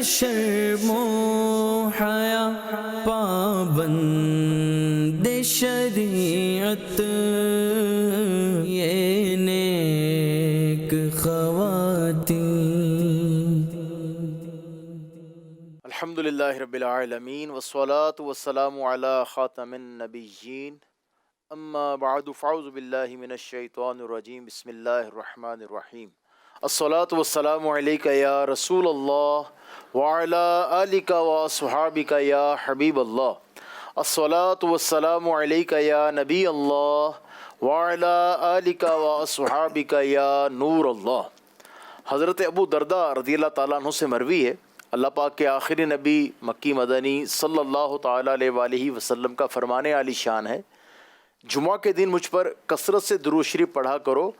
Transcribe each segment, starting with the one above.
شرم و حیا پابند شریعت یہ نیک خواتین. الحمدللہ رب العالمین والصلاة والسلام علی خاتم النبیین اما بعد فاعوذ باللہ من الشیطان الرجیم بسم اللہ الرحمن الرحیم. الصلاة والسلام علیک یا رسول اللہ وعلی آلک واصحابک یا حبیب اللہ. الصلاة والسلام علیک یا نبی اللہ وعلی آلک واصحابک یا نور اللہ. حضرت ابو درداء رضی اللہ تعالیٰ عنہ سے مروی ہے، اللہ پاک کے آخری نبی مکی مدنی صلی اللہ تعالیٰ علیہ وآلہ وسلم کا فرمان عالی شان ہے، جمعہ کے دن مجھ پر کثرت سے درود شریف پڑھا کرو،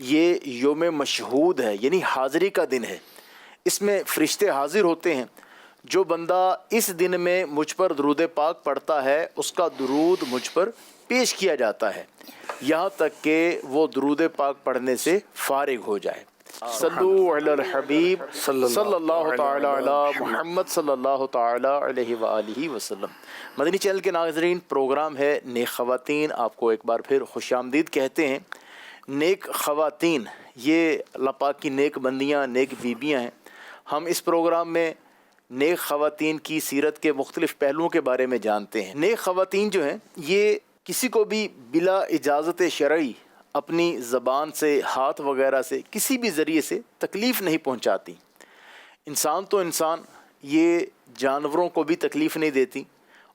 یہ یوم مشہود ہے، یعنی حاضری کا دن ہے، اس میں فرشتے حاضر ہوتے ہیں. جو بندہ اس دن میں مجھ پر درود پاک پڑھتا ہے اس کا درود مجھ پر پیش کیا جاتا ہے یہاں تک کہ وہ درود پاک پڑھنے سے فارغ ہو جائے. صلو علی الحبیب صلی اللہ تعالی علی محمد صلی اللہ تعالی علیہ وآلہ وسلم. مدنی چینل کے ناظرین، پروگرام ہے نیک خواتین. آپ کو ایک بار پھر خوش آمدید کہتے ہیں. نیک خواتین یہ اللہ پاک کی نیک بندیاں، نیک بیبیاں ہیں. ہم اس پروگرام میں نیک خواتین کی سیرت کے مختلف پہلوؤں کے بارے میں جانتے ہیں. نیک خواتین جو ہیں یہ کسی کو بھی بلا اجازت شرعی اپنی زبان سے، ہاتھ وغیرہ سے، کسی بھی ذریعے سے تکلیف نہیں پہنچاتی. انسان تو انسان، یہ جانوروں کو بھی تکلیف نہیں دیتی،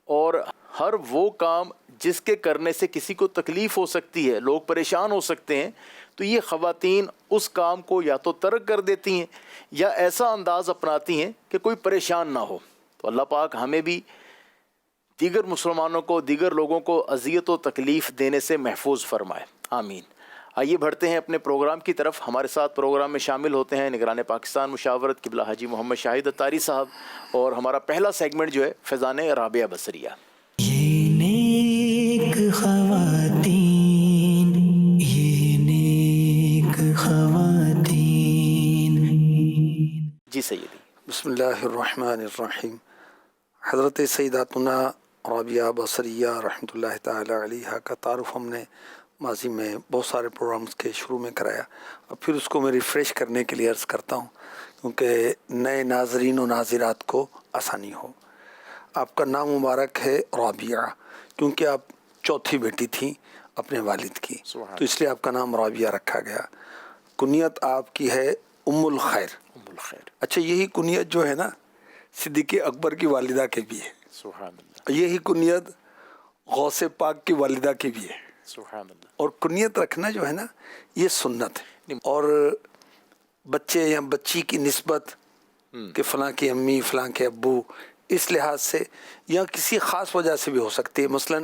اور ہر وہ کام جس کے کرنے سے کسی کو تکلیف ہو سکتی ہے، لوگ پریشان ہو سکتے ہیں، تو یہ خواتین اس کام کو یا تو ترک کر دیتی ہیں یا ایسا انداز اپناتی ہیں کہ کوئی پریشان نہ ہو. تو اللہ پاک ہمیں بھی دیگر مسلمانوں کو، دیگر لوگوں کو اذیت و تکلیف دینے سے محفوظ فرمائے، آمین. آئیے بڑھتے ہیں اپنے پروگرام کی طرف. ہمارے ساتھ پروگرام میں شامل ہوتے ہیں نگران پاکستان مشاورت قبلہ حاجی محمد شاہد اتاری صاحب، اور ہمارا پہلا سیگمنٹ جو ہے فیضان رابعہ بصریہ. یہ نیک خواتین، یہ نیک خواتین. جی سیدی. بسم اللہ الرحمن الرحیم. حضرت سیداتنا رابعہ بصریہ رحمۃ اللہ تعالی علیہ کا تعارف ہم نے ماضی میں بہت سارے پروگرامز کے شروع میں کرایا، اور پھر اس کو میں ریفریش کرنے کے لیے عرض کرتا ہوں کیونکہ نئے ناظرین و ناظرات کو آسانی ہو. آپ کا نام مبارک ہے رابعہ، کیونکہ آپ چوتھی بیٹی تھیں اپنے والد کی، تو اس لیے آپ کا نام رابعہ رکھا گیا. کنیت آپ کی ہے ام الخیر. اچھا، یہی کنیت جو ہے نا صدیق اکبر کی والدہ کے بھی ہے، سبحان اللہ. یہی کنیت غوث پاک کی والدہ کی بھی ہے. سبحان اللہ. اور کنیت رکھنا جو ہے نا یہ سنت ہے. اور بچے یا بچی کی نسبت کہ فلاں کی امی، فلاں کے ابو، اس لحاظ سے یا کسی خاص وجہ سے بھی ہو سکتی ہے. مثلا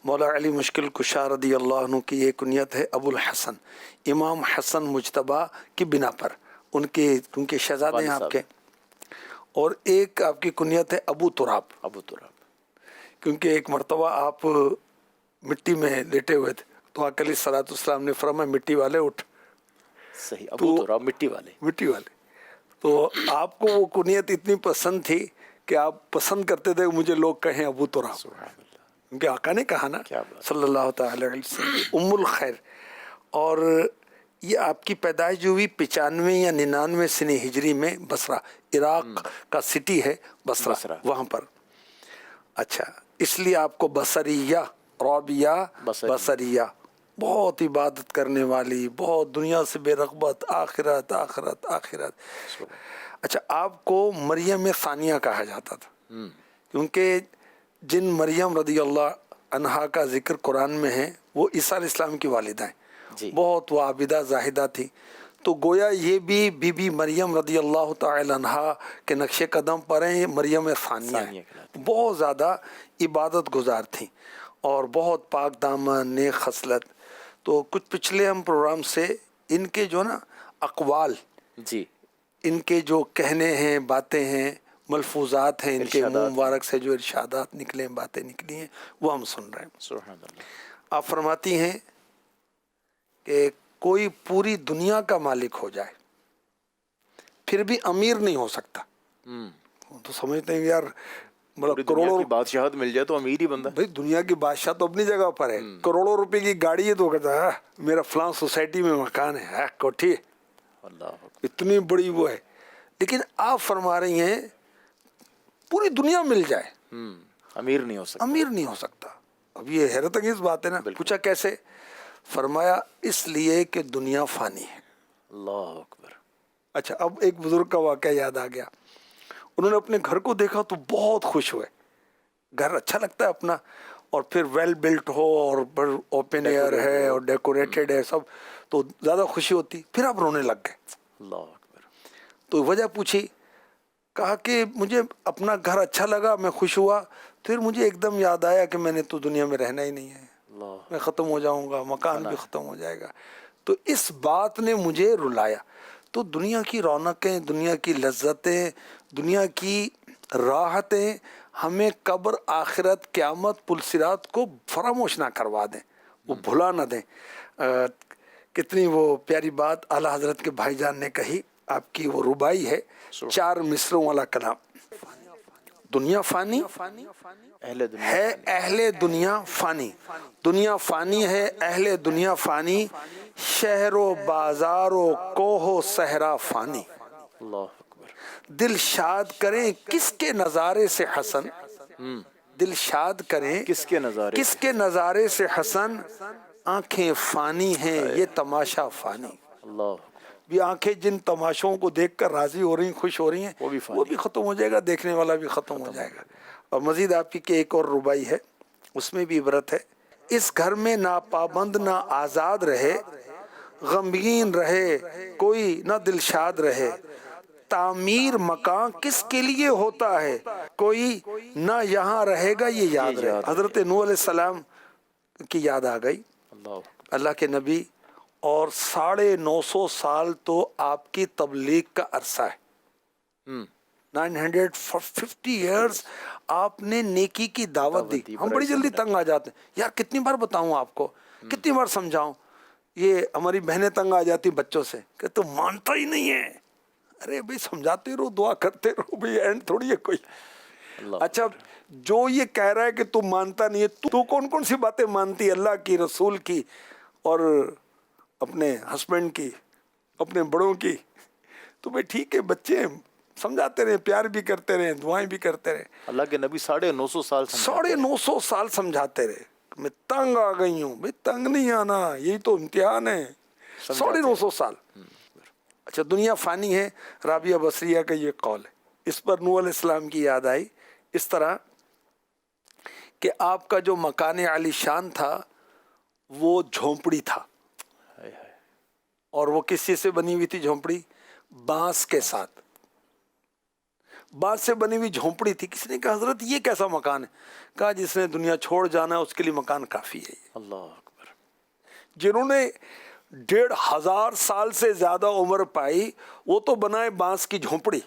مولا علی مشکل کشا رضی اللہ عنہ کی یہ کنیت ہے ابو الحسن، امام حسن مجتبیٰ کی بنا پر، ان کے شہزادے ہیں آپ کے. اور ایک آپ کی کنیت ہے ابو تراب. ابو تراب کیونکہ ایک مرتبہ آپ مٹی میں لیٹے ہوئے تھے تو آقا علیہ الصلوۃ والسلام نے فرمایا مٹی والے اٹھ. صحیح، ابو تراب مٹی والے. تو آپ کو وہ کنیت اتنی پسند تھی کہ آپ پسند کرتے تھے مجھے لوگ کہیں ابو تراب، کیونکہ آقا نے کہا نا صلی اللہ تعالی علیہ وسلم ام الخیر. اور یہ آپ کی پیدائش جو ہوئی 95 یا 99 سنہ ہجری میں بصرہ، عراق کا سٹی ہے بصرہ، وہاں پر. اچھا، اس لیے آپ کو بصریہ، رابعہ بصریہ، بہت عبادت کرنے والی، بہت دنیا سے بے رغبت، آخرت آخرت آخرت. اچھا، آپ کو مریم ثانیہ کہا جاتا تھا کیونکہ جن مریم رضی اللہ عنہا کا ذکر قرآن میں ہے وہ عیسیٰ علیہ السلام کی والدہ ہیں، بہت وہ عابدہ زاہدہ تھی. تو گویا یہ بھی بی بی مریم رضی اللہ تعالی عنہا کے نقش قدم پر ہیں. مریم ثانیہ بہت زیادہ عبادت گزار تھیں اور بہت پاک دامن، نیک خصلت. تو کچھ پچھلے ہم پروگرام سے ان کے جو نا اقوال، جی، ان کے جو کہنے ہیں، باتیں ہیں، ملفوظات ہیں، ان کے منہ مبارک سے جو ارشادات نکلے ہیں، باتیں نکلی ہیں، وہ ہم سن رہے ہیں. سبحان اللہ. آپ فرماتی ہیں کہ کوئی پوری دنیا کا مالک ہو جائے پھر بھی امیر نہیں ہو سکتا. تو سمجھتے ہیں یار پوری مطلب دنیا کروڑوں کی بادشاہت مل جائے تو امیر ہی بندہ. بھائی دنیا کی بادشاہ تو اپنی جگہ پر ہے, کروڑوں روپے کی گاڑی ہے تو کہتا ہے میرا فلاں سوسائٹی میں مکان ہے, کوٹھی ہے, اللہ اتنی بڑی وہ ہے. لیکن آپ فرما رہی ہیں پوری دنیا مل جائے امیر نہیں ہو سکتا. امیر نہیں ہو سکتا. اب یہ حیرت انگیز بات ہے نا. پوچھا کیسے؟ فرمایا اس لیے کہ دنیا فانی ہے. اللہ اکبر. اچھا اب ایک بزرگ کا واقعہ یاد آ گیا. انہوں نے اپنے گھر کو دیکھا تو بہت خوش ہوئے. گھر اچھا لگتا ہے اپنا, اور پھر ویل بلٹ ہو اور اوپن ایئر ہے اور ڈیکوریٹڈ ہے سب, تو زیادہ خوشی ہوتی. پھر آپ رونے لگ گئے. اللہ اکبر. تو وجہ پوچھی, کہا کہ مجھے اپنا گھر اچھا لگا, میں خوش ہوا, پھر مجھے ایک دم یاد آیا کہ میں نے تو دنیا میں رہنا ہی نہیں ہے, اللہ. میں ختم ہو جاؤں گا, مکان بھی ختم ہو جائے گا. تو اس بات نے مجھے رلایا. تو دنیا کی رونقیں, دنیا کی لذتیں, دنیا کی راحتیں ہمیں قبر, آخرت, قیامت, پلسرات کو فراموش نہ کروا دیں, وہ بھلا نہ دیں. کتنی وہ پیاری بات اعلیٰ حضرت کے بھائی جان نے کہی. آپ کی وہ ربائی ہے 4 مصروں والا کلام. دنیا فانی اہل دنیا ہے, اہل دنیا فانی. دنیا فانی ہے, اہل دنیا فانی. شہر و بازار و کوہ و صحرا فانی. اللہ اکبر. دل شاد کریں کس کے نظارے سے حسن, دل شاد کریں کس کے نظارے کس کے نظارے سے حسن. آنکھیں فانی ہیں یہ تماشا فانی. اللہ بھی آنکھیں جن تماشوں کو دیکھ کر راضی ہو رہی ہیں, خوش ہو رہی ہیں, وہ بھی فانی. وہ بھی ختم ہو جائے گا, دیکھنے والا بھی ختم ہو جائے گا. اور مزید آپ کی کہ ایک اور ربائی ہے, اس میں بھی عبرت ہے. اس گھر میں نہ پابند نہ آزاد رہے, غمگین رہے کوئی نہ دلشاد رہے. تعمیر مکان کس کے لیے ہوتا ہے, کوئی نہ یہاں رہے گا یہ یاد رہے. حضرت نوح علیہ السلام کی یاد آ گئی. اللہ اللہ کے نبی, اور 950 سال تو آپ کی تبلیغ کا عرصہ ہے. 950 ایئرز آپ نے نیکی کی دعوت دی. ہم بڑی جلدی تنگ آ جاتے ہیں, یار کتنی بار بتاؤں آپ کو, کتنی بار سمجھاؤں. یہ ہماری بہنیں تنگ آ جاتی بچوں سے کہ تو مانتا ہی نہیں ہے. ارے بھائی سمجھاتے رہو, دعا کرتے رہو, بھائی اینڈ تھوڑی ہے کوئی. اچھا جو یہ کہہ رہا ہے کہ تو مانتا نہیں ہے, تو کون کون سی باتیں مانتی, اللہ کی, رسول کی, اور اپنے ہسبینڈ کی, اپنے بڑوں کی. تو بھائی ٹھیک ہے, بچے ہیں, سمجھاتے رہے, پیار بھی کرتے رہے, دعائیں بھی کرتے رہے. اللہ کے نبی 950 سال 950 سال سمجھاتے رہے. میں تنگ آ گئی ہوں. بھائی تنگ نہیں آنا, یہی تو امتحان ہے. 950 سال. اچھا دنیا فانی ہے, رابعہ بصریہ کا یہ قول ہے. اس پر نوح علیہ السلام کی یاد آئی اس طرح کہ آپ کا جو مکان عالی شان تھا وہ جھونپڑی تھا. اور وہ کس چیز سے بنی ہوئی تھی جھونپڑی؟ بانس کے ساتھ. بانس سے بنی ہوئی جھونپڑی تھی. کسی نے کہا حضرت یہ کیسا مکان ہے؟ کہا جس نے دنیا چھوڑ جانا ہے اس کے لیے مکان کافی ہے. اللہ اکبر. جنہوں نے 1500 سال سے زیادہ عمر پائی وہ تو بنائے بانس کی جھونپڑی,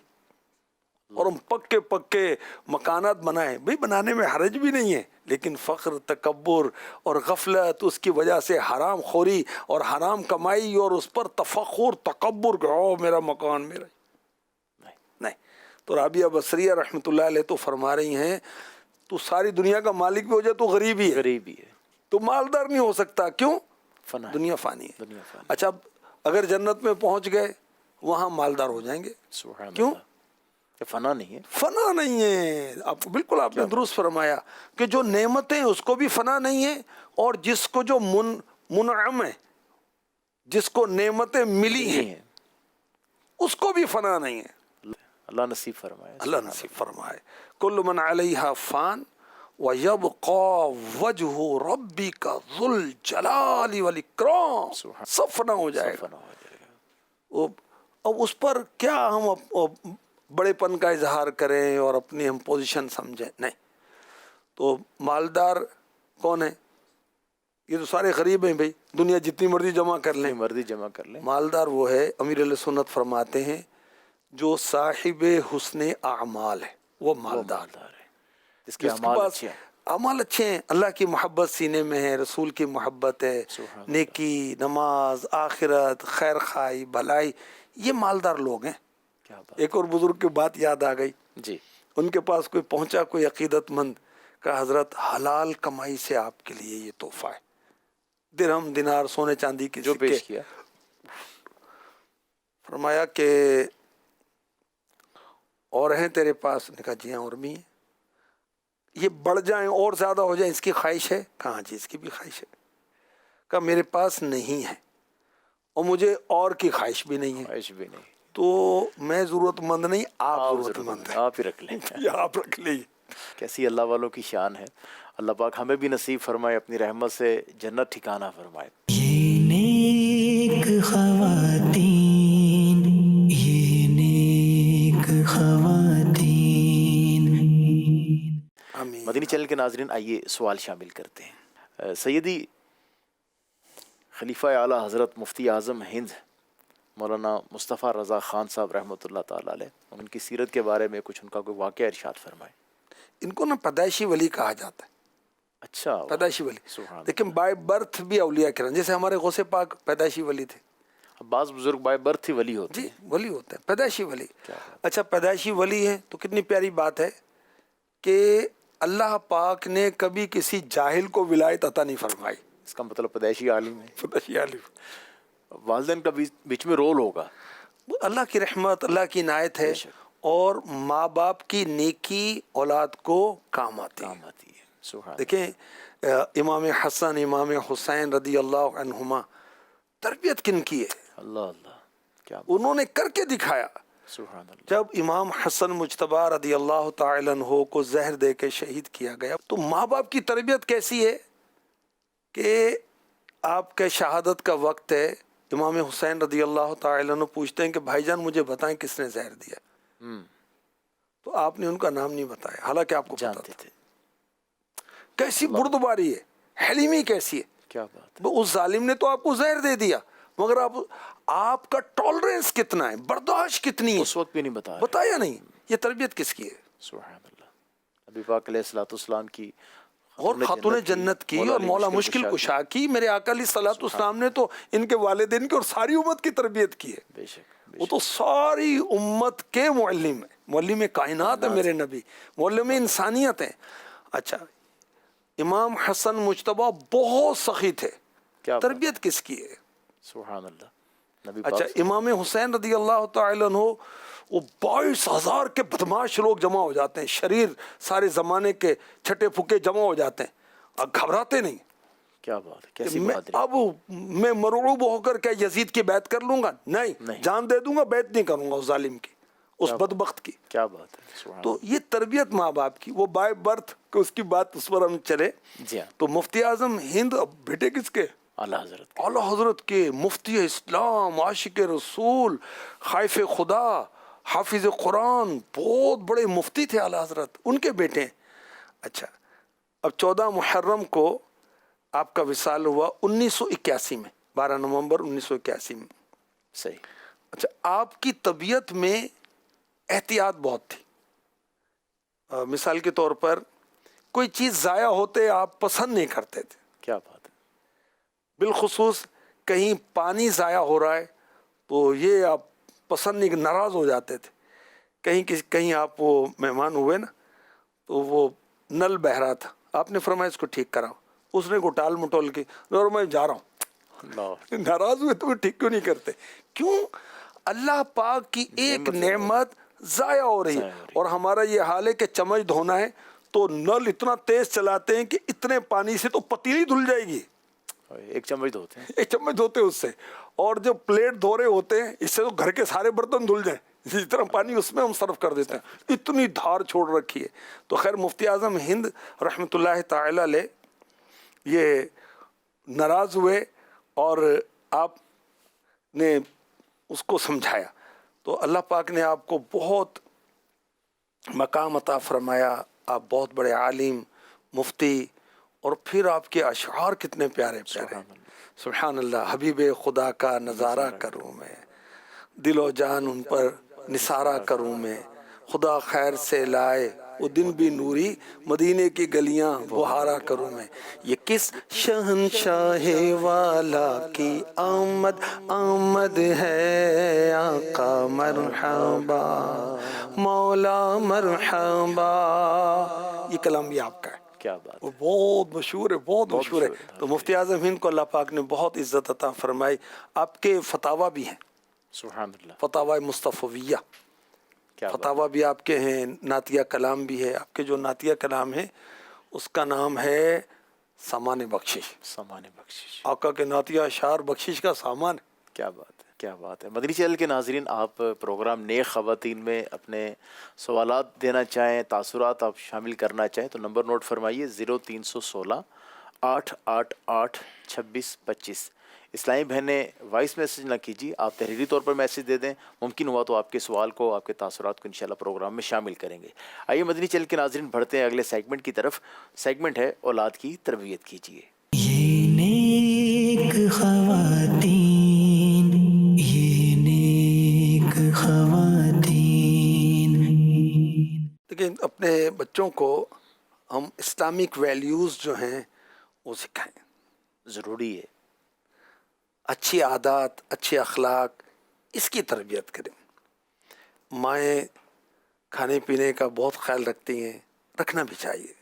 اور ہم پکے پکے مکانات بنائے. بھئی بنانے میں حرج بھی نہیں ہے, لیکن فخر, تکبر اور غفلت, اس کی وجہ سے حرام خوری اور حرام کمائی, اور اس پر تفخر, تکبر کہ او میرا مکان میرا. نہیں. تو رابعہ بصریہ رحمۃ اللہ علیہ تو فرما رہی ہیں تو ساری دنیا کا مالک بھی ہو جائے تو غریب ہی ہے, غریب ہی ہے, تو مالدار نہیں ہو سکتا. کیوں؟ فنا ہے. دنیا فانی ہے. دنیا فانی. اچھا اگر جنت میں پہنچ گئے وہاں مالدار ہو جائیں گے. سبحان کیوں؟ اللہ. یہ فنا نہیں ہے. فنا نہیں ہے. آپ بالکل آپ نے درست فرمایا کہ جو نعمتیں اس کو بھی فنا نہیں ہے, اور جس کو جو منعم ہے, جس کو نعمتیں ملی ہیں اس کو بھی فنا نہیں ہے. اللہ نصیب فرمائے. اللہ نصیب فرمائے. کل من علیہا فان وَيَبْقَى وَجْهُ رَبِّكَ ذُو الْجَلَالِ وَالْإِكْرَامِ. سب فنا ہو جائے گا. اب اس پر کیا ہم بڑے پن کا اظہار کریں اور اپنی ہم پوزیشن سمجھیں؟ نہیں. تو مالدار کون ہے؟ یہ تو سارے غریب ہیں بھائی, دنیا جتنی مرضی جمع کر لیں. مرضی جمع کر لیں. مالدار وہ ہے, امیر علیہ سنت فرماتے ہیں, جو صاحب حسن اعمال ہے وہ مالدار ہے. اس کے اعمال اچھے ہیں, اللہ کی محبت سینے میں ہے, رسول کی محبت ہے, نیکی, نماز, آخرت, خیر خواہی, بھلائی, یہ مالدار لوگ ہیں. ایک اور بزرگ کی بات یاد آ گئی. جی. ان کے پاس کوئی پہنچا کوئی عقیدت مند، کہ حضرت حلال کمائی سے آپ کے لیے یہ تحفہ ہے، درہم دینار سونے چاندی کے جو سکے. پیش کیا. فرمایا کہ اور ہیں تیرے پاس؟ نے کہا جی ہاں اور بھی ہیں. یہ بڑھ جائیں اور زیادہ ہو جائیں اس کی خواہش ہے؟ کہاں جی اس کی بھی خواہش ہے. کہا میرے پاس نہیں ہے اور مجھے اور کی خواہش بھی نہیں ہے، خواہش بھی نہیں. تو میں ضرورت مند نہیں، آپ ضرورت مند ہیں، آپ ہی رکھ لیں. یہ آپ رکھ لیجیے. کیسی اللہ والوں کی شان ہے. اللہ پاک ہمیں بھی نصیب فرمائے، اپنی رحمت سے جنت ٹھکانہ فرمائے. یہ نیک خواتین، یہ نیک خواتین. آمین. مدنی چینل کے ناظرین، آئیے سوال شامل کرتے ہیں. سیدی خلیفہ اعلیٰ حضرت مفتی اعظم ہند مولانا مصطفیٰ رضا خان صاحب رحمۃ اللہ تعالیٰ علیہ، ان کی سیرت کے بارے میں کچھ ان کا کوئی واقعہ ارشاد فرمائے. ان کو نا پیدائشی ولی کہا جاتا ہے. اچھا. پیدائشی ولی، سبحان. لیکن بائی برتھ بھی اولیاء کرام، جیسے ہمارے غوث پاک پیدائشی ولی تھے. بعض بزرگ بائی برتھ ہی ولی ہوتے جی ہیں. ولی ہوتے ہیں، پیدائشی ولی. کیا بات. اچھا پیدائشی ولی ہیں تو کتنی پیاری بات ہے کہ اللہ پاک نے کبھی کسی جاہل کو ولایت عطا نہیں فرمائی. اس کا مطلب پیدائشی عالم ہے. پیدائشی عالم. والدین کا بیچ میں رول ہوگا. اللہ کی رحمت، اللہ کی عنایت ہے، بے شک. اور ماں باپ کی نیکی اولاد کو کام آتی ہے. کام آتی ہے. سبحان. دیکھیں امام حسن امام حسین رضی اللہ عنہما تربیت کن کی ہے؟ اللہ اللہ. کیا بات. انہوں نے کر کے دکھایا. سبحان اللہ. جب امام حسن مجتبی رضی اللہ تعالی عنہ کو زہر دے کے شہید کیا گیا تو ماں باپ کی تربیت کیسی ہے کہ آپ کے شہادت کا وقت ہے، امام حسین رضی اللہ تعالی عنہ پوچھتے ہیں کہ بھائی جان مجھے بتائیں کس نے زہر دیا. تو آپ نے ان کا نام نہیں بتایا، حالانکہ آپ کو پتا جانتے تھا. تھے. کیسی بردباری ہے، حلیمی کیسی ہے. کیا بات. اس ظالم نے تو آپ کو زہر دے دیا، مگر آپ کا ٹالرنس کتنا ہے، برداشت کتنی ہے، اس وقت بھی نہیں بتایا. بتایا نہیں. یہ تربیت کس کی ہے؟ سبحان اللہ. نبی پاک علیہ الصلوۃ والسلام کی اور خاتون جنت کی اور مولا مشکل کشا کی، میرے آقا علیہ الصلوۃ والسلام نے تو ان کے والدین کی اور ساری امت کی تربیت کی ہے. بے شک. وہ تو ساری امت کے معلم ہیں، معلم کائنات ہے میرے نبی، معلم انسانیت ہیں. اچھا امام حسن مجتبی بہت سخی تھے، تربیت کس کی ہے؟ سبحان اللہ. نبی اچھا امام حسین رضی اللہ تعالی عنہ، وہ 22,000 کے بدماش لوگ جمع ہو جاتے ہیں، شریر سارے زمانے کے چھٹے پھکے جمع ہو جاتے ہیں، اور گھبراتے نہیں. کیا بات ہے. کیسی میں بہادری. اب میں مرعوب ہو کر کیا یزید کی بیعت کر لوں گا؟ نہیں، جان دے دوں گا، بیعت نہیں کروں گا اس ظالم کی، اس بدبخت کی. کیا بات ہے. سبحان. تو یہ تربیت ماں باپ کی، وہ بائی برتھ کہ اس کی بات اس پر ہم چلے. جی ہاں. تو مفتی اعظم ہند اب بیٹے کس کے؟ اعلیٰ حضرت. اعلیٰ حضرت کے، مفتی اسلام، عاشق رسول، خائف خدا، حافظ قرآن، بہت بڑے مفتی تھے اعلیٰ حضرت، ان کے بیٹے. اچھا اب 14 محرم کو آپ کا وصال ہوا 1981 میں، 12 نومبر 1981 میں. صحیح. اچھا آپ کی طبیعت میں احتیاط بہت تھی. مثال کے طور پر کوئی چیز ضائع ہوتے آپ پسند نہیں کرتے تھے. کیا بات ہے. بالخصوص کہیں پانی ضائع ہو رہا ہے تو یہ آپ پسند نہیں، ناراض ہو جاتے تھے. کہیں آپ وہ مہمان ہوئے نا تو وہ نل بہہ رہا تھا، آپ نے فرمایا اس کو ٹھیک کراؤ، اس نے کو ٹال مٹول کی اور میں جا رہا ہوں. ناراض ہوئے تو ٹھیک کیوں نہیں کرتے؟ کیوں؟ اللہ پاک کی ایک نعمت ضائع ہو رہی ہے. اور ہمارا یہ حال ہے کہ چمچ دھونا ہے تو نل اتنا تیز چلاتے ہیں کہ اتنے پانی سے تو پتیلی دھل جائے گی. ایک چمچ دھوتے ہیں، ایک چمچ دھوتے اس سے، اور جو پلیٹ دھو رہے ہوتے ہیں اس سے تو گھر کے سارے برتن دھل جائیں، جس طرح پانی اس میں ہم صرف کر دیتے ہیں. اتنی دھار چھوڑ رکھی ہے. تو خیر مفتی اعظم ہند رحمۃ اللہ تعالی علیہ یہ ناراض ہوئے اور آپ نے اس کو سمجھایا تو اللہ پاک نے آپ کو بہت مقام عطا فرمایا. آپ بہت بڑے عالم، مفتی، اور پھر آپ کے اشعار کتنے پیارے پیارے. سبحان اللہ. حبیب خدا کا نظارہ کروں میں، دل و جان ان پر نثارہ کروں میں، خدا خیر سے لائے وہ دن بھی نوری مدینے کی گلیاں بہارا کروں میں. یہ کس شہنشاہ والا کی آمد آمد ہے آقا مرحبا مولا مرحبا. یہ کلام بھی آپ کا ہے. کیا بات. وہ بہت مشہور ہے, بہت مشہور ہے. تو مفتی اعظم ہند کو اللہ پاک نے بہت عزت عطا فرمائی. آپ کے فتاوی بھی ہیں, سبحان اللہ. فتاوی مصطفیہ, فتاوی بھی آپ کے ہیں, نعتیہ کلام بھی ہے. آپ کے جو نعتیہ کلام ہے اس کا نام ہے سامان بخشش. سامان بخشش. آقا کے نعتیہ اشعار بخشش کا سامان. کیا بات ہے, کیا بات ہے. مدنی چینل کے ناظرین, آپ پروگرام نیک خواتین میں اپنے سوالات دینا چاہیں, تاثرات آپ شامل کرنا چاہیں تو نمبر نوٹ فرمائیے 0316 888 2625. اسلامی بہنیں وائس میسیج نہ کیجیے, آپ تحریری طور پر میسیج دے دیں. ممکن ہوا تو آپ کے سوال کو, آپ کے تاثرات کو انشاءاللہ پروگرام میں شامل کریں گے. آئیے مدنی چینل کے ناظرین بڑھتے ہیں اگلے سیگمنٹ کی طرف. سیگمنٹ ہے اولاد کی تربیت کیجیے. یہ نیک خواتین, یہ نیک خواتین. لیکن اپنے بچوں کو ہم اسلامک ویلیوز جو ہیں وہ سکھائیں. ضروری ہے. اچھی عادات, اچھے اخلاق, اس کی تربیت کریں. مائیں کھانے پینے کا بہت خیال رکھتی ہیں, رکھنا بھی چاہیے.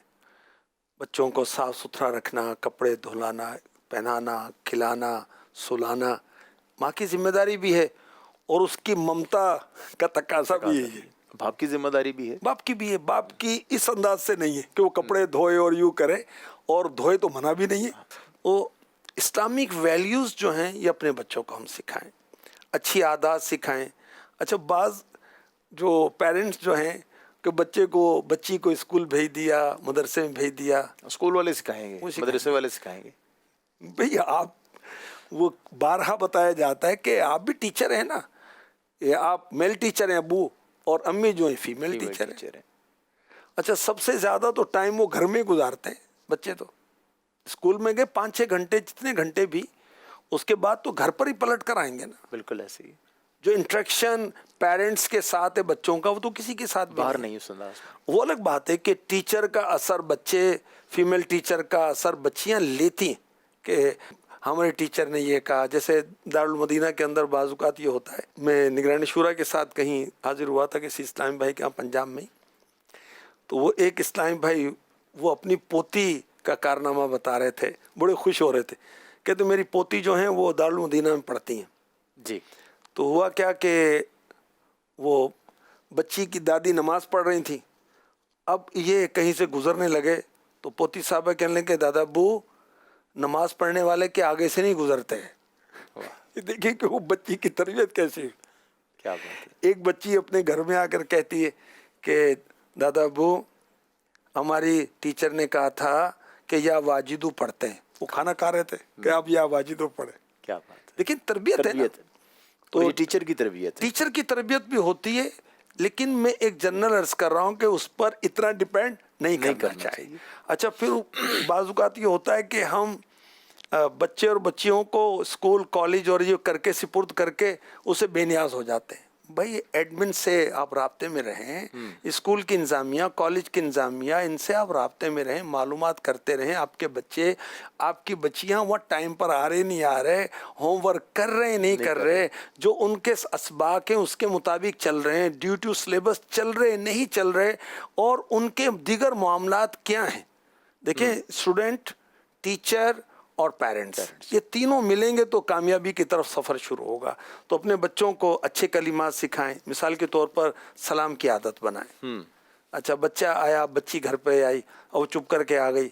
بچوں کو صاف ستھرا رکھنا, کپڑے دھلانا, پہنانا, کھلانا, سلانا ماں کی ذمہ داری بھی ہے, اور اس کی ممتا کا تقاضا بھی ہے. باپ کی ذمہ داری بھی ہے. باپ کی بھی ہے. باپ کی اس انداز سے نہیں ہے کہ وہ کپڑے دھوئے اور یوں کرے, اور دھوئے تو منع بھی نہیں ہے. وہ اسلامک ویلیوز جو ہیں یہ اپنے بچوں کو ہم سکھائیں, اچھی عادات سکھائیں. اچھا, بعض جو پیرنٹس جو ہیں کہ بچی کو اسکول بھیج دیا, مدرسے میں بھیج دیا. اسکول والے سکھائیں گے, مدرسے والے سکھائیں گے. بھئی آپ, وہ بارہا بتایا جاتا ہے کہ آپ بھی ٹیچر ہیں نا, یہ آپ میل ٹیچر ہیں ابو, اور امی جو ہیں فیمیل ٹیچر ہیں. اچھا, سب سے زیادہ تو ٹائم وہ گھر میں گزارتے ہیں بچے. تو اسکول میں گئے 5-6 گھنٹے, جتنے گھنٹے بھی, اس کے بعد تو گھر پر ہی پلٹ کر آئیں گے نا. بالکل ایسے ہی. جو انٹریکشن پیرنٹس کے ساتھ ہے بچوں کا, وہ تو کسی کے ساتھ باہر نہیں ہے. وہ الگ بات ہے کہ ٹیچر کا اثر بچے, فیمیل ٹیچر کا اثر بچیاں لیتی ہیں کہ ہمارے ٹیچر نے یہ کہا. جیسے دارالمدینہ کے اندر بعض اوقات یہ ہوتا ہے, میں نگرانی شورا کے ساتھ کہیں حاضر ہوا تھا کسی اسلامی بھائی کے یہاں پنجاب میں, تو وہ ایک اسلامی بھائی وہ اپنی پوتی کا کارنامہ بتا رہے تھے, بڑے خوش ہو رہے تھے. کہتے میری پوتی جو ہیں وہ دارالمدینہ میں پڑھتی ہیں. جی. تو ہوا کیا کہ وہ بچی کی دادی نماز پڑھ رہی تھی. اب یہ کہیں سے گزرنے لگے تو پوتی صاحبہ کہنے لگے دادا ابو نماز پڑھنے والے کے آگے سے نہیں گزرتے. دیکھیں کہ وہ بچی کی تربیت کیسی. کیا بات ہے. ایک بچی اپنے گھر میں آ کر کہتی ہے کہ دادا ابو ہماری ٹیچر نے کہا تھا کہ یا واجدو پڑھتے ہیں. وہ کھانا کھا رہے تھے کہ آپ یا واجدو پڑھیں. کیا بات ہے. لیکن تربیت ہے نا. تو یہ ٹیچر کی تربیت ہے. ٹیچر کی تربیت بھی ہوتی ہے, لیکن میں ایک جنرل عرض کر رہا ہوں کہ اس پر اتنا ڈیپینڈ نہیں کرنا چاہیے. اچھا, پھر بعض اوقات یہ ہوتا ہے کہ ہم بچے اور بچیوں کو اسکول کالج اور یہ کر کے سپرد کر کے اسے بے نیاز ہو جاتے ہیں. بھائی ایڈمن سے آپ رابطے میں رہیں, اسکول کی انتظامیہ, کالج کی انتظامیہ, ان سے آپ رابطے میں رہیں, معلومات کرتے رہیں. آپ کے بچے, آپ کی بچیاں وہ ٹائم پر آ رہے نہیں آ رہے, ہوم ورک کر رہے نہیں کر رہے, جو ان کے اسباق ہیں اس کے مطابق چل رہے ہیں, ڈیو ٹو سلیبس چل رہے نہیں چل رہے, اور ان کے دیگر معاملات کیا ہیں. دیکھیں, اسٹوڈنٹ, ٹیچر اور پیرنٹس, یہ تینوں ملیں گے تو کامیابی کی طرف سفر شروع ہوگا. تو اپنے بچوں کو اچھے کلمات سکھائیں. مثال کے طور پر سلام کی عادت بنائیں. اچھا, بچہ آیا, بچی گھر پہ آئی اور وہ چپ کر کے آ گئی,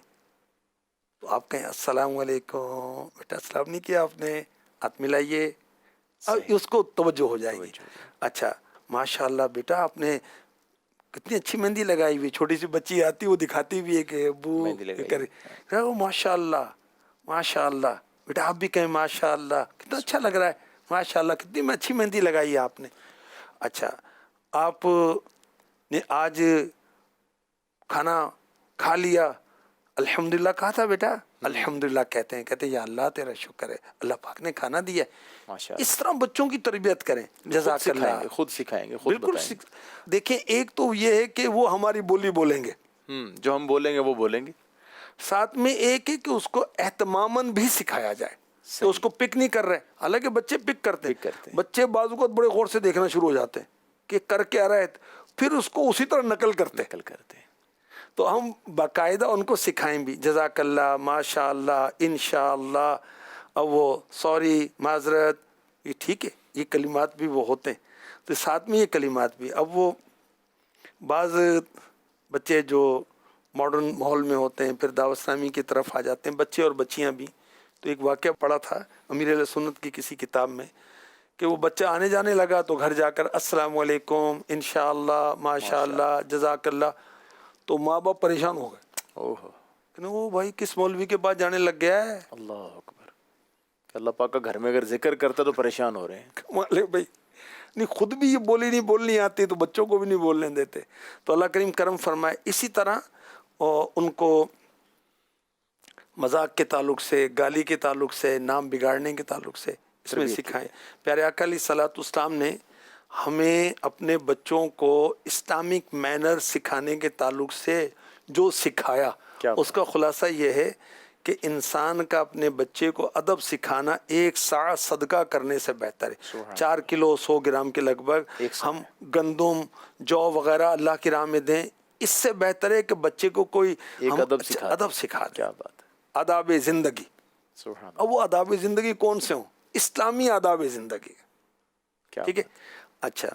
تو آپ کہیں السلام علیکم, بیٹا السلام نہیں کیا آپ نے, ہاتھ ملائیے, اب اس کو توجہ ہو جائے گی. اچھا, ماشاء اللہ بیٹا آپ نے کتنی اچھی مہندی لگائی ہوئی. چھوٹی سی بچی آتی وہ دکھاتی بھی ہے کہ ابو کرے, ماشاء اللہ ماشاء اللہ. بیٹا آپ بھی کہیں ماشاء اللہ, کتنا اچھا لگ رہا ہے, ماشاء اللہ کتنی اچھی مہندی لگائی ہے آپ نے. اچھا, آپ نے آج کھانا کھا لیا, الحمدللہ کہا تھا بیٹا, الحمدللہ کہتے ہیں یا اللہ تیرا شکر ہے اللہ پاک نے کھانا دیا ہے. ماشاءاللہ. اس طرح بچوں کی تربیت کریں. جزاک اللہ. خود سکھائیں گے، خود بالکل بتائیں گے. دیکھیں ایک تو یہ ہے کہ وہ ہماری بولی بولیں گے، جو ہم بولیں گے وہ بولیں گے. ساتھ میں ایک ہے کہ اس کو اہتماماً بھی سکھایا جائے کہ اس کو پک نہیں کر رہے. حالانکہ بچے پک کرتے ہیں، بچے بعض اوقات بڑے غور سے دیکھنا شروع ہو جاتے ہیں کہ کر کے آ رہا ہے، پھر اس کو اسی طرح نقل کرتے ہیں. تو ہم باقاعدہ ان کو سکھائیں بھی. جزاک اللہ، ماشاء اللہ، انشاءاللہ، اب وہ سوری، معذرت، یہ ٹھیک ہے، یہ کلمات بھی وہ ہوتے ہیں. تو ساتھ میں یہ کلمات بھی. اب وہ بعض بچے جو ماڈرن ماحول میں ہوتے ہیں پھر دعوت اسلامی کی طرف آ جاتے ہیں، بچے اور بچیاں بھی. تو ایک واقعہ پڑھا تھا امیر اہل سنت کی کسی کتاب میں کہ وہ بچہ آنے جانے لگا تو گھر جا کر السلام علیکم، انشاءاللہ، ماشاءاللہ، جزاک اللہ. تو ماں باپ پریشان ہو گئے کہ وہ بھائی کس مولوی کے پاس جانے لگ گیا ہے. اللہ اکبر. اللہ پاک کا گھر میں اگر ذکر کرتا تو پریشان ہو رہے ہیں. کمال ہے بھائی. نہیں، خود بھی یہ بولی نہیں بولنی آتی تو بچوں کو بھی نہیں بولنے دیتے. تو اللہ کریم کرم فرمائے. اسی طرح ان کو مذاق کے تعلق سے، گالی کے تعلق سے، نام بگاڑنے کے تعلق سے اس میں سکھائیں. پیارے آقا علیہ الصلوۃ والسلام نے ہمیں اپنے بچوں کو اسلامک مینر سکھانے کے تعلق سے جو سکھایا اس کا خلاصہ یہ ہے کہ انسان کا اپنے بچے کو ادب سکھانا 1 ساع صدقہ کرنے سے بہتر ہے. 4 کلو 100 گرام کے لگ بھگ ہم گندم، جو وغیرہ اللہ کی راہ میں دیں. اس سے بہتر ہے کہ بچے کو کوئی ادب سکھا دیں. کیا بات ہے. آداب زندگی. اب وہ آداب زندگی کون سے ہوں؟ اسلامی آداب زندگی. ٹھیک ہے. اچھا،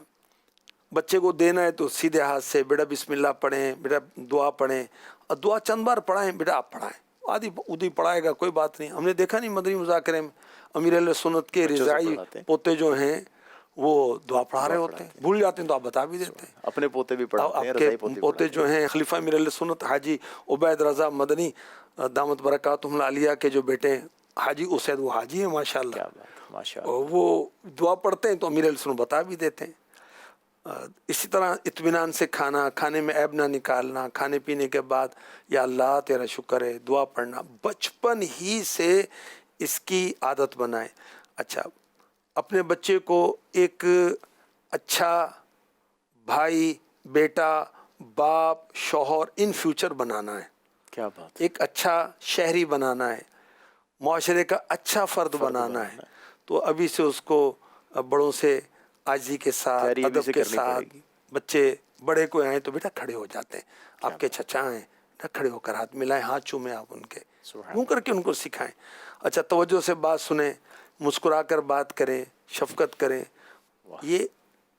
بچے کو دینا ہے تو سیدھے ہاتھ سے بیٹا بسم اللہ پڑھیں، بیٹا دعا پڑھیں، اور دعا چند بار پڑھائیں، بیٹا آپ پڑھائیں. آدھی ادھی پڑھائے گا کوئی بات نہیں. ہم نے دیکھا نہیں مدنی مذاکرے میں امیر اہل سنت کے رضائی پوتے جو ہیں وہ دعا پڑھا رہے ہوتے ہیں، بھول جاتے ہیں تو آپ بتا بھی دیتے ہیں. اپنے پوتے بھی پڑھاتے ہیں. آپ کے پوتے جو ہیں خلیفہ امیر اہل سنت حاجی عبید رضا مدنی دامت برکاتہم العالیہ کے جو بیٹے حاجی اسید، وہ حاجی ہیں ماشاءاللہ. وہ دعا پڑھتے ہیں تو امیر اہل سنت بتا بھی دیتے ہیں. اسی طرح اطمینان سے کھانا، کھانے میں عیب نہ نکالنا، کھانے پینے کے بعد یا اللہ تیرا شکر ہے دعا پڑھنا. بچپن ہی سے اس کی عادت بنائیں. اچھا، اپنے بچے کو ایک اچھا بھائی، بیٹا، باپ، شوہر ان فیوچر بنانا ہے. کیا بات. ایک اچھا شہری بنانا ہے، معاشرے کا اچھا فرد بنانا ہے. تو ابھی سے اس کو بڑوں سے عاجزی کے ساتھ، ادب کے ساتھ. بچے بڑے کو آئیں تو بیٹا کھڑے ہو جاتے ہیں. آپ کے چچا ہیں، کھڑے ہو کر ہاتھ ملائیں، ہاتھ چومیں آپ ان کے، یوں کر کے ان کو سکھائیں. اچھا، توجہ سے بات سنیں، مسکرا کر بات کریں، شفقت کریں. یہ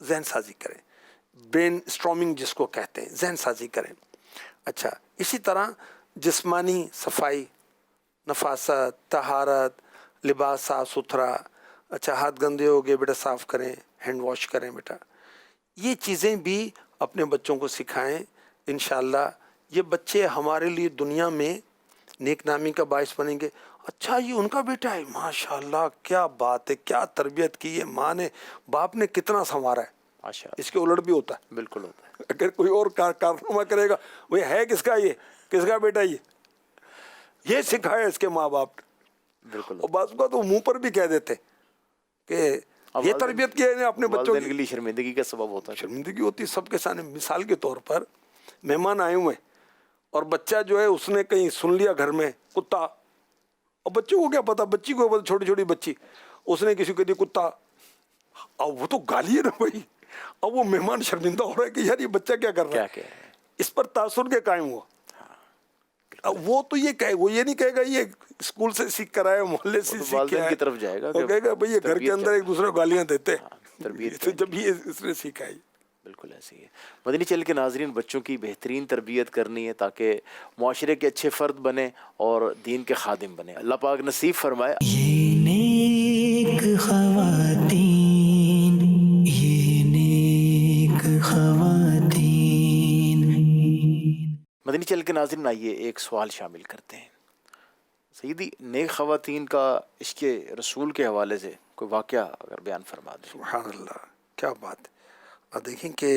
ذہن سازی کریں، برین اسٹارمنگ جس کو کہتے ہیں، ذہن سازی کریں. اچھا، اسی طرح جسمانی صفائی، نفاست، طہارت، لباس صاف ستھرا. اچھا، ہاتھ گندے ہو گئے بیٹا صاف کریں، ہینڈ واش کریں بیٹا. یہ چیزیں بھی اپنے بچوں کو سکھائیں. انشاءاللہ یہ بچے ہمارے لیے دنیا میں نیک نامی کا باعث بنیں گے. اچھا، یہ ان کا بیٹا ہے، ماشاءاللہ کیا بات ہے، کیا تربیت کی ہے ماں نے، باپ نے کتنا سنوارا ہے. اس کے الٹ بھی ہوتا ہے. بالکل ہوتا ہے. اگر کوئی اور کارنامہ کرے گا، وہ ہے کس کا، یہ کس کا بیٹا، یہ سکھایا اس کے ماں باپ. بالکل. اور بعض کا تو منہ پر بھی کہہ دیتے کہ یہ تربیت کی ہے اپنے بچوں کے لیے. شرمندگی کا سبب ہوتا ہے. شرمندگی ہوتی سب کے سامنے. مثال کے طور پر مہمان آئے ہوئے اور بچہ جو ہے اس نے کہیں سن لیا گھر میں کتا، اور بچے کو کیا پتا، بچی کو پتا، چھوٹی چھوٹی بچی، اس نے کسی کو دی کتا، اب وہ تو گالی ہے نا بھائی. اب وہ مہمان شرمندہ ہو رہا ہے کہ یار یہ بچہ کیا کر رہا ہے. اس پر تاثر کے قائم ہوا. وہ تو یہ کہے، وہ یہ نہیں کہے گا یہ اسکول سے سیکھ کر آئے، محلے سے سیکھ کے آئے، کی طرف جائے گا. وہ کہے گا بھئی یہ گھر کے اندر ایک دوسرے کو گالیاں دیتے تو جب یہ اس نے سیکھا ہے. بالکل ایسے ہی ہے. مدنی چینل کے ناظرین، بچوں کی بہترین تربیت کرنی ہے تاکہ معاشرے کے اچھے فرد بنیں اور دین کے خادم بنیں. اللہ پاک نصیب فرمائے. یہ نیک خواتین، یہ نیک خواتین. مدنی چینل کے ناظرین، آئیے ایک سوال شامل کرتے ہیں. سیدی، نیک خواتین کا عشق رسول کے حوالے سے کوئی واقعہ اگر بیان فرما دیں. سبحان اللہ، کیا بات ہے. دیکھیں کہ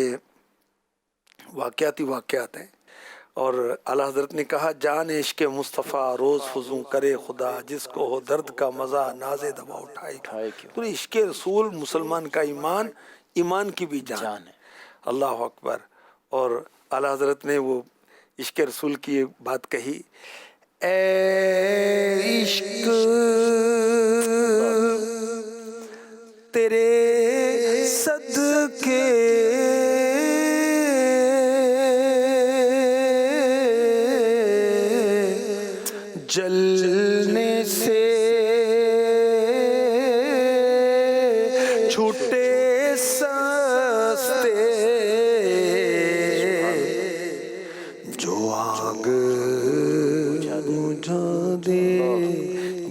واقعات ہی واقعات ہیں. اور اعلیٰ حضرت نے کہا جان عشق مصطفیٰ روز فزوں کرے خدا، جس کو ہو درد کا مزہ ناز دوا اٹھائے کیوں۔ تو عشق رسول مسلمان کا ایمان، ایمان کی بھی جان ہے۔ اللہ اکبر۔ اور اعلیٰ حضرت نے وہ عشق رسول کی بات کہی، اے عشق تیرے صدقے جلنے سے چھوٹے سستے، جو آگ بجھا دے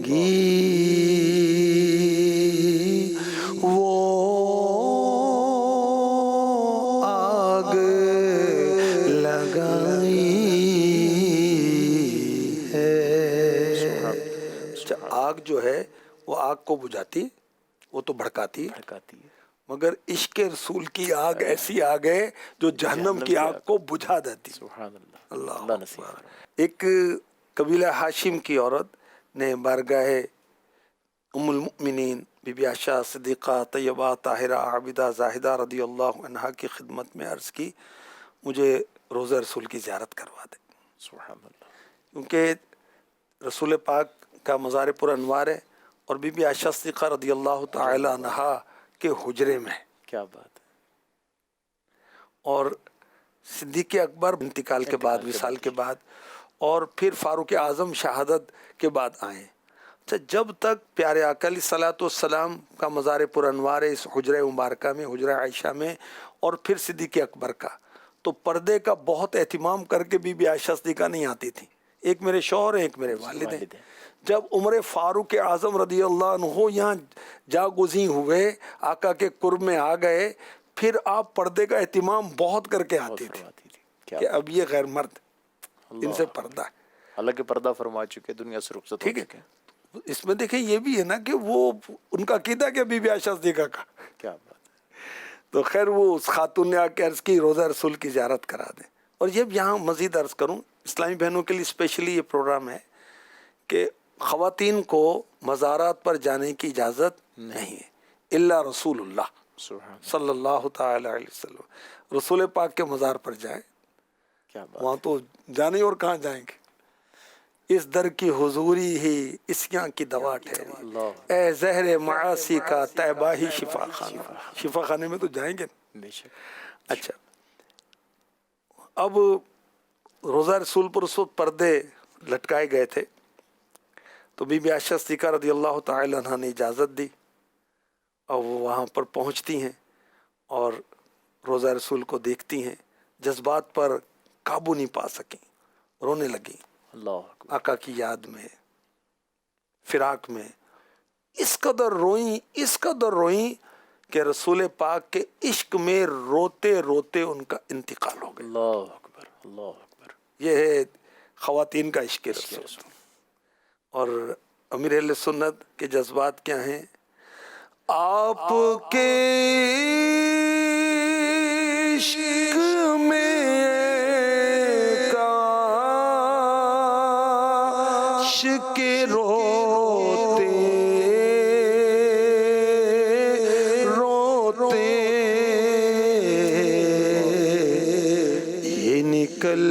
گی وہ آگ لگائی ہے۔ آگ جو ہے وہ آگ کو بجھاتی، وہ تو بھڑکاتی ہے، مگر عشق رسول کی آگ ایسی آگ ہے جو جہنم کی آگ کو بجھا دیتی۔ اللہ اکبر۔ ایک قبیلہ ہاشم کی عورت نے بارگاہ ام المؤمنین بی بی عائشہ صدیقہ طیبہ طاہرہ عابدہ زاہدہ رضی اللہ عنہا کی خدمت میں عرض کی، مجھے روضہ رسول کی زیارت کروا دے، سبحان اللہ، کیونکہ رسول پاک کا مزار پر انوار ہے اور بی بی عائشہ صدیقہ رضی اللہ تعالی عنہا کے حجرے میں، کیا بات ہے، اور صدیق اکبر انتقال کے بعد، وصال کے بعد، اور پھر فاروق اعظم شہادت کے بعد آئے۔ اچھا، جب تک پیارے آقا علیہ الصلوۃ والسلام کا مزار پر انوار ہے اس حجرہ مبارکہ میں، حجرہ عائشہ میں، اور پھر صدیق اکبر کا، تو پردے کا بہت اہتمام کر کے بی بی عائشہ صدیقہ نہیں آتی تھی، ایک میرے شوہر ہیں، ایک میرے والد ہیں۔ جب عمر فاروق اعظم رضی اللہ عنہ یہاں جاگزیں ہوئے، آقا کے قرب میں آ گئے، پھر آپ پردے کا اہتمام بہت کر کے آتی تھی کہ اب یہ غیر مرد، ان سے پردہ ہے، حالانکہ پردہ فرما چکے، دنیا سے رخصت ہو ٹھیک چکے۔ ہے۔ اس میں دیکھیں یہ بھی ہے نا کہ وہ ان کا عقیدہ کہ بی بی عائشہ صدیقہ کا، کیا بات ہے، تو خیر وہ اس خاتون نے آ کے عرض کی روضہ رسول کی زیارت کرا دیں۔ اور یہ یہاں مزید عرض کروں، اسلامی بہنوں کے لیے اسپیشلی یہ پروگرام ہے کہ خواتین کو مزارات پر جانے کی اجازت نہیں ہے، الا رسول اللہ سبحان صلی اللہ تعالی علیہ وسلم، رسول پاک کے مزار پر جائیں، کیا بات، وہاں تو جانے اور کہاں جائیں گے، اس در کی حضوری ہی اسیاں کی دوا ٹھہری، اللہ، اے زہر معاصی کا طیبہ ہی شفا خانہ، شفا خانے میں تو جائیں گے۔ بے شک، اچھا، اب روضہ رسول پر اس وقت پردے لٹکائے گئے تھے، تو بی بی عائشہ صدیقہ رضی اللہ تعالی عنہ نے اجازت دی، اور وہ وہاں پر پہنچتی ہیں اور روضہ رسول کو دیکھتی ہیں، جذبات پر قابو نہیں پا سکیں، رونے لگیں، اللہ اکبر، آقا کی یاد میں، فراق میں، اس قدر روئیں کہ رسول پاک کے عشق میں روتے روتے ان کا انتقال ہو گیا۔ اللہ اکبر، اللہ اکبر، یہ ہے خواتین کا عشق رسول۔ اور امیر اہل سنت کے جذبات کیا ہیں؟ آپ کے عشق میں کاش کے روتے روتے یہ نکل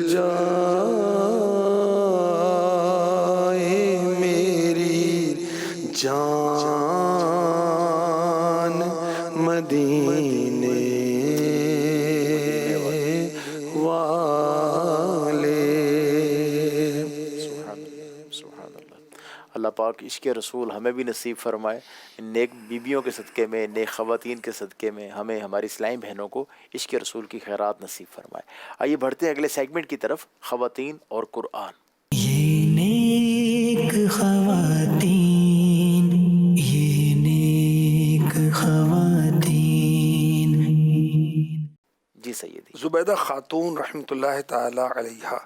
جائے میری جان مدینے والے۔ سبحان اللہ، اللہ پاک عشق رسول ہمیں بھی نصیب فرمائے، نیک بیویوں کے صدقے میں، نیک خواتین کے صدقے میں ہمیں ہماری اسلامی بہنوں کو عشق رسول کی خیرات نصیب فرمائے۔ آئیے بڑھتے ہیں اگلے سیگمنٹ کی طرف، خواتین اور قرآن۔ یہ نیک خواتین، یہ نیک خواتین۔ جی سیدی، زبیدہ خاتون رحمۃ اللہ تعالی علیہا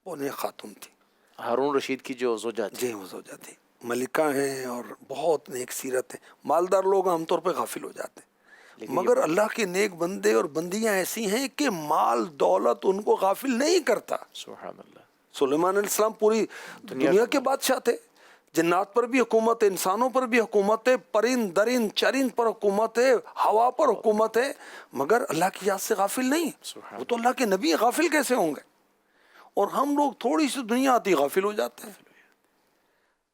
وہ نیک خاتون تھی، ہارون رشید کی جو زوجہ تھی، جی وہ زوجہ تھی، ملکہ ہیں اور بہت نیک سیرت ہے، مالدار لوگ عام طور پہ غافل ہو جاتے ہیں، مگر اللہ کے نیک بندے اور بندیاں ایسی ہیں کہ مال دولت ان کو غافل نہیں کرتا. سبحان اللہ. سلیمان علیہ السلام پوری دنیا کے بادشاہ تھے. جنات پر بھی حکومت ہے، انسانوں پر بھی حکومت ہے، پرند درند چرند پر حکومت ہے، ہوا پر حکومت ہے، مگر اللہ کی یاد سے غافل نہیں. وہ تو اللہ کے نبی، غافل کیسے ہوں گے؟ اور ہم لوگ تھوڑی سی دنیا آتی غافل ہو جاتے ہیں.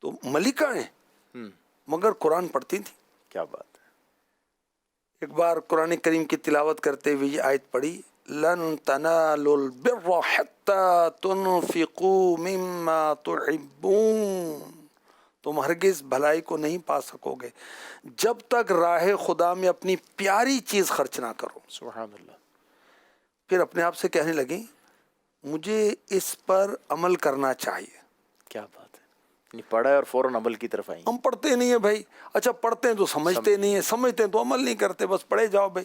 تو ملکہ ہیں مگر قرآن پڑھتی تھی. کیا بات ہے. ایک بار قرآن کریم کی تلاوت کرتے ہوئے یہ آیت پڑھی، لن تنالوا البر حتى تنفقوا مما تحبون. تم ہرگز بھلائی کو نہیں پا سکو گے جب تک راہ خدا میں اپنی پیاری چیز خرچ نہ کرو. سبحان اللہ. پھر اپنے آپ سے کہنے لگیں مجھے اس پر عمل کرنا چاہیے. کیا بات ہے. پڑھا ہے اور فوراً عمل کی طرف آئیں. ہم پڑھتے نہیں ہیں بھائی. اچھا پڑھتے ہیں تو سمجھتے نہیں ہیں، سمجھتے ہیں تو عمل نہیں کرتے، بس پڑھے جاؤ بھائی.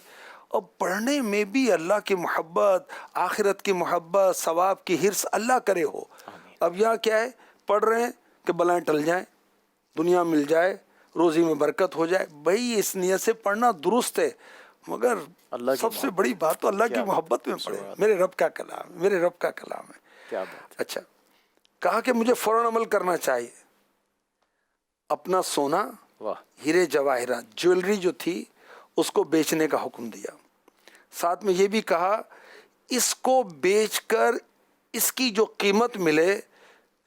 اب پڑھنے میں بھی اللہ کی محبت، آخرت کی محبت، ثواب کی حرص اللہ کرے ہو. اب یہاں کیا ہے، پڑھ رہے ہیں کہ بلائیں ٹل جائیں، دنیا مل جائے، روزی میں برکت ہو جائے. بھائی اس نیت سے پڑھنا درست ہے، مگر سب سے بڑی بات تو اللہ کی محبت میں پڑھے. میرے رب کا کلام، میرے رب کا کلام ہے. کیا بات. اچھا کہا کہ مجھے فوراً عمل کرنا چاہیے. اپنا سونا، ہیرے جواہرات، جویلری جو تھی اس کو بیچنے کا حکم دیا. ساتھ میں یہ بھی کہا اس کو بیچ کر اس کی جو قیمت ملے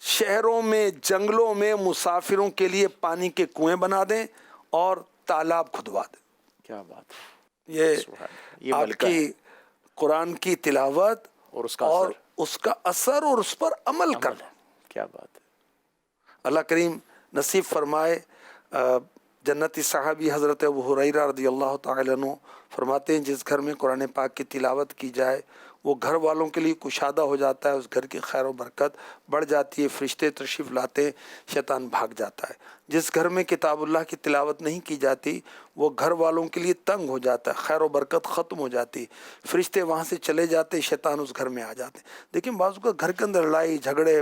شہروں میں جنگلوں میں مسافروں کے لیے پانی کے کنویں بنا دیں اور تالاب کھدوا دیں. کیا بات ہے. یہ آپ کی قرآن کی تلاوت اور اس کا اثر اور اس پر عمل کرنا. کیا بات ہے. اللہ کریم نصیب فرمائے. جنتی صحابی حضرت ابو ہریرہ رضی اللہ تعالی عنہ فرماتے ہیں جس گھر میں قرآن پاک کی تلاوت کی جائے وہ گھر والوں کے لیے کشادہ ہو جاتا ہے، اس گھر کی خیر و برکت بڑھ جاتی ہے، فرشتے تشریف لاتے ہیں، شیطان بھاگ جاتا ہے. جس گھر میں کتاب اللہ کی تلاوت نہیں کی جاتی وہ گھر والوں کے لیے تنگ ہو جاتا ہے، خیر و برکت ختم ہو جاتی، فرشتے وہاں سے چلے جاتے، شیطان اس گھر میں آ جاتے. دیکھیں بعض کا گھر کے اندر لڑائی جھگڑے،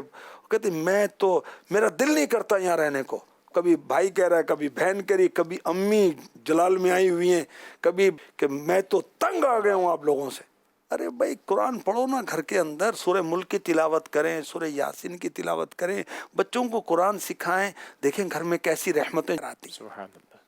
کہتے میرا دل نہیں کرتا یہاں رہنے کو. کبھی بھائی کہہ رہا ہے، کبھی بہن کہہ رہی، کبھی امی جلال میں آئی ہوئی ہیں، کبھی کہ میں تو تنگ آ گیا ہوں آپ لوگوں سے. ارے بھائی قرآن پڑھو نا گھر کے اندر، سورہ ملک کی تلاوت کریں، سورہ یاسین کی تلاوت کریں، بچوں کو قرآن سکھائیں. دیکھیں گھر میں کیسی رحمتیں آتی. سبحان اللہ.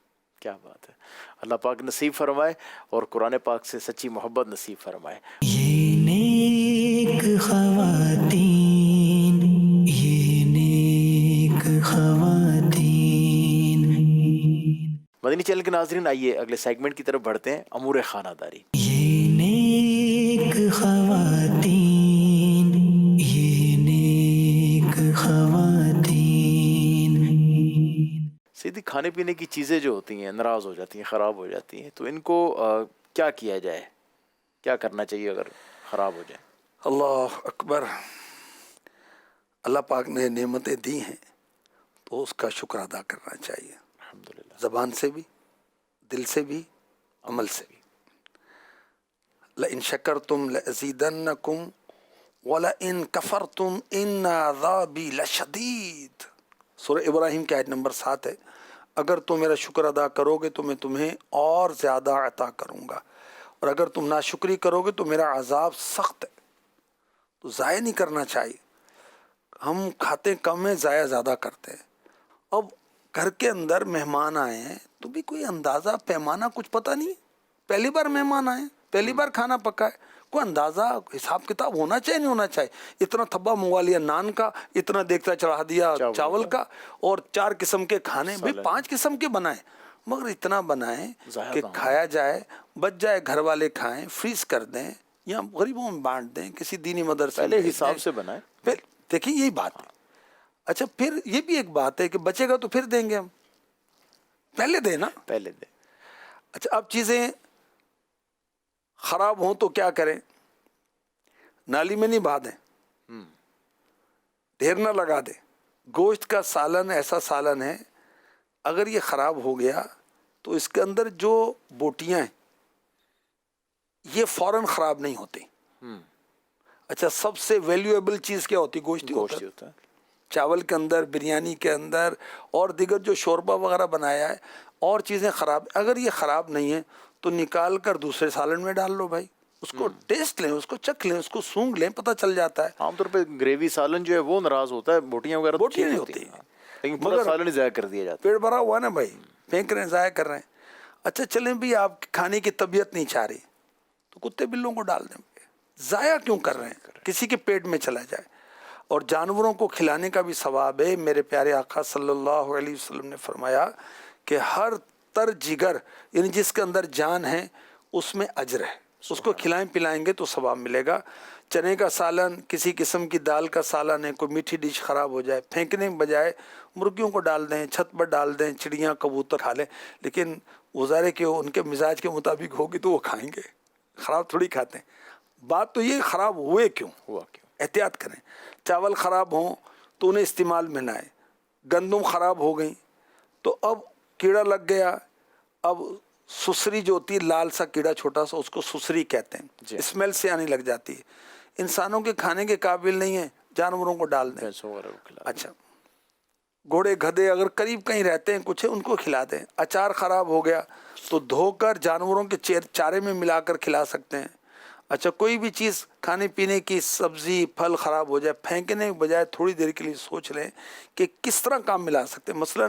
کیا بات ہے. اللہ پاک نصیب فرمائے اور قرآن پاک سے سچی محبت نصیب فرمائے. یہ نیک خواتین، یہ نیک خواتین. مدنی چینل کے ناظرین آئیے اگلے سیگمنٹ کی طرف بڑھتے ہیں، امور خانہ داری. یہ نیک خواتین، یہ نیک خواتین. سیدھی کھانے پینے کی چیزیں جو ہوتی ہیں ناراض ہو جاتی ہیں، خراب ہو جاتی ہیں، تو ان کو کیا کیا جائے، کیا کرنا چاہیے اگر خراب ہو جائے؟ اللہ اکبر. اللہ پاک نے نعمتیں دی ہیں تو اس کا شکر ادا کرنا چاہیے، الحمدللہ، زبان سے بھی، دل سے بھی، عمل سے بھی. لئن شکرتم لأزیدنکم ولئن کفرتم ان عذابی لشدید. سورہ ابراہیم کی آیت نمبر 7 ہے. اگر تم میرا شکر ادا کرو گے تو میں تمہیں اور زیادہ عطا کروں گا، اور اگر تم ناشکری کرو گے تو میرا عذاب سخت ہے. تو ضائع نہیں کرنا چاہیے. ہم کھاتے کم ہیں، ضائع زیادہ کرتے ہیں. اب گھر کے اندر مہمان آئے ہیں تو بھی کوئی اندازہ پیمانہ کچھ پتہ نہیں. پہلی بار مہمان آئے، پہلی بار کھانا پکا ہے، کوئی اندازہ حساب کتاب ہونا چاہیے نہیں ہونا چاہیے. اتنا تھبا منگوا لیا نان کا، اتنا دیکھتا چڑھا دیا چاول کا، اور 4 قسم کے کھانے. بھائی 5 قسم کے بنائیں، مگر اتنا بنائیں کہ کھایا جائے، بچ جائے، گھر والے کھائیں، فریز کر دیں یا غریبوں میں بانٹ دیں، کسی دینی مدرسے پہلے حساب سے بنائیں. دیکھیں یہی بات ہے. اچھا پھر یہ بھی ایک بات ہے کہ بچے گا تو پھر دیں گے ہم، پہلے دیں نا، پہلے دیں. اچھا اب چیزیں خراب ہوں تو کیا کریں؟ نالی میں نہیں بہا دیں، ڈھیر نہ لگا دیں. گوشت کا سالن ایسا سالن ہے اگر یہ خراب ہو گیا تو اس کے اندر جو بوٹیاں ہیں یہ فوراً خراب نہیں ہوتی. اچھا سب سے ویلیویبل چیز کیا ہوتی؟ گوشت ہوتا ہے. چاول کے اندر، بریانی کے اندر اور دیگر جو شوربہ وغیرہ بنایا ہے اور چیزیں خراب، اگر یہ خراب نہیں ہیں تو نکال کر دوسرے سالن میں ڈال لو بھائی، اس کو ٹیسٹ لیں، اس کو چکھ لیں، اس کو سونگ لیں، پتہ چل جاتا ہے. عام طور پہ گریوی سالن جو ہے وہ ناراض ہوتا ہے، بوٹیاں وغیرہ بوٹیاں نہیں ہوتی، لیکن پورا سالن ہی ضائع کر دیا جاتا ہے. پیٹ بھرا ہوا نا بھائی، پھینک رہے ہیں، ضائع کر رہے ہیں. اچھا چلیں بھی آپ کھانے کی طبیعت نہیں چاہ رہی تو کتے بلوں کو ڈال دیں. ضائع کیوں کر رہے ہیں؟ کسی کے پیٹ میں چلا جائے. اور جانوروں کو کھلانے کا بھی ثواب ہے. میرے پیارے آقا صلی اللہ علیہ وسلم نے فرمایا کہ ہر تر جگر، یعنی جس کے اندر جان ہے اس میں اجر ہے. اس کو کھلائیں پلائیں گے تو ثواب ملے گا. چنے کا سالن، کسی قسم کی دال کا سالن ہے، کوئی میٹھی ڈش خراب ہو جائے، پھینکنے کے بجائے مرغیوں کو ڈال دیں، چھت پر ڈال دیں، چڑیاں کبوتر کھا لیں. لیکن گزارے کہ ان کے مزاج کے مطابق ہوگی تو وہ کھائیں گے، خراب تھوڑی کھاتے ہیں. بات تو یہ خراب ہوئے کیوں، ہوا کیوں. احتیاط کریں. چاول خراب ہوں تو انہیں استعمال میں نہ آئے. گندم خراب ہو گئیں تو اب کیڑا لگ گیا. اب سسری جو ہوتی ہے، لال سا کیڑا چھوٹا سا، اس کو سسری کہتے ہیں، اسمیل سے آنے لگ جاتی ہے. انسانوں کے کھانے کے قابل نہیں ہے، جانوروں کو ڈال دیں. اچھا گھوڑے گدھے اگر قریب کہیں رہتے ہیں کچھ ان کو کھلا دیں. اچار خراب ہو گیا تو دھو کر جانوروں کے چارے میں ملا کر کھلا سکتے ہیں. اچھا کوئی بھی چیز کھانے پینے کی سبزی پھل خراب ہو جائے، پھینکنے کے بجائے تھوڑی دیر کے لیے سوچ لیں کہ کس طرح کام ملا سکتے ہیں. مثلا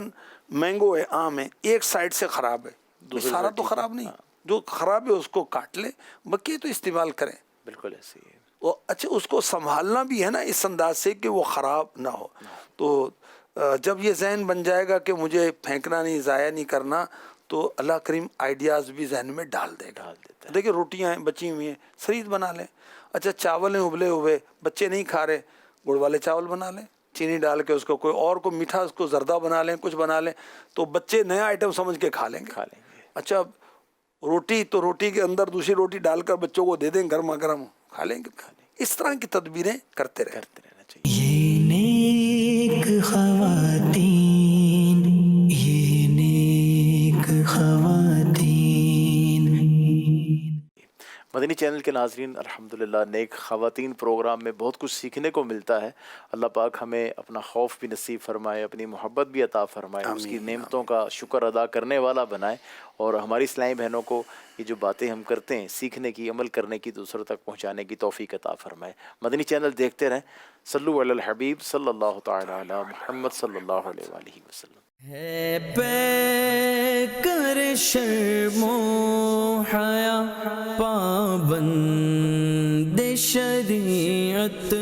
مینگو ہے، آم ہے، ایک سائڈ سے خراب ہے، سارا تو خراب نہیں، جو خراب ہے اس کو کاٹ لیں، بقیہ تو استعمال کریں. بالکل ایسے ہی ہے. اچھا اس کو سنبھالنا بھی ہے نا اس انداز سے کہ وہ خراب نہ ہو. تو جب یہ ذہن بن جائے گا کہ مجھے پھینکنا نہیں، ضائع نہیں کرنا، تو اللہ کریم آئیڈیاز بھی ذہن میں ڈال دے گا. دیکھیں روٹیاں ہیں بچی ہوئی ہیں، سرید بنا لیں. اچھا چاول ہیں ابلے ہوئے، بچے نہیں کھا رہے، گڑ والے چاول بنا لیں، چینی ڈال کے اس کو کوئی اور کو میٹھا اس کو زردہ بنا لیں، کچھ بنا لیں، تو بچے نیا آئٹم سمجھ کے کھا لیں گے. اچھا روٹی تو روٹی کے اندر دوسری روٹی ڈال کر بچوں کو دے دیں گرما گرم، کھا لیں گے. اس طرح کی تدبیریں کرتے رہنا چاہیے. یہ نیک خواتین، یہ نیک خواتین. مدنی چینل کے ناظرین، الحمدللہ نیک خواتین پروگرام میں بہت کچھ سیکھنے کو ملتا ہے. اللہ پاک ہمیں اپنا خوف بھی نصیب فرمائے، اپنی محبت بھی عطا فرمائے، اس کی نعمتوں کا شکر ادا کرنے والا بنائے، اور ہماری اسلامی بہنوں کو یہ جو باتیں ہم کرتے ہیں سیکھنے کی، عمل کرنے کی، دوسروں تک پہنچانے کی توفیق عطا فرمائے. مدنی چینل دیکھتے رہیں. صلو علی الحبیب صلی اللہ تعالی علی محمد صلی اللہ علیہ وآلہ وسلم. ہے پے کر شرم و حیا، پابند شریعت